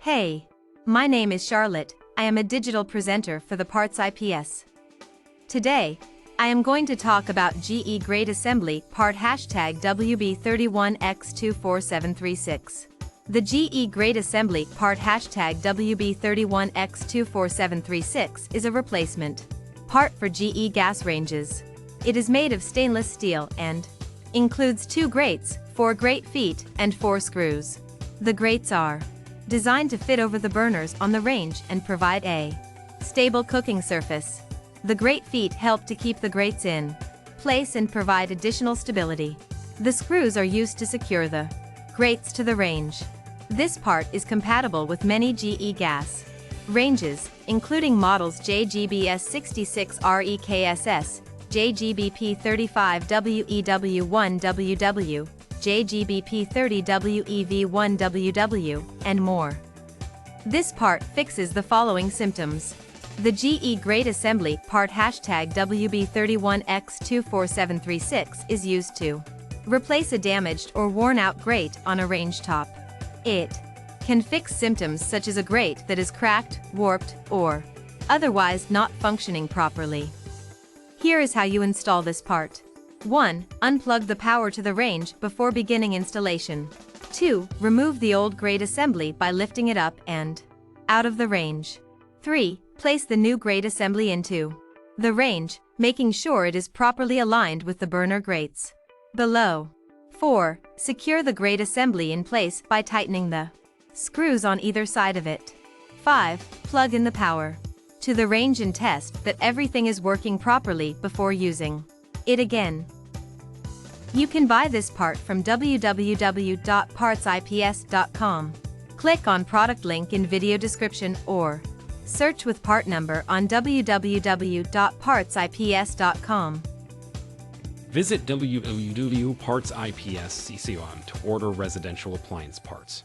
Hey, my name is Charlotte. I am a digital presenter for the PartsIPS. Today, I am going to talk about GE Grate Assembly part #WB31X24736. The GE Grate Assembly part #WB31X24736 is a replacement part for GE gas ranges. It is made of stainless steel and includes 2 grates, 4 grate feet, and 4 screws. The grates are designed to fit over the burners on the range and provide a stable cooking surface. The grate feet help to keep the grates in place and provide additional stability. The screws are used to secure the grates to the range. This part is compatible with many GE gas ranges, including models JGBS66REKSS, JGBP35WEW1WW, JGBP30WEV1WW, and more. This part fixes the following symptoms. The GE Grate Assembly part #WB31X24736 is used to replace a damaged or worn-out grate on a range top. It can fix symptoms such as a grate that is cracked, warped, or otherwise not functioning properly. Here is how you install this part. 1. Unplug the power to the range before beginning installation. 2. Remove the old grate assembly by lifting it up and out of the range. 3. Place the new grate assembly into the range, making sure it is properly aligned with the burner grates below. 4. Secure the grate assembly in place by tightening the screws on either side of it. 5. Plug in the power to the range and test that everything is working properly before using it again. You can buy this part from www.partsips.com. Click on product link in video description or search with part number on www.partsips.com. Visit www.partsips.com to order residential appliance parts.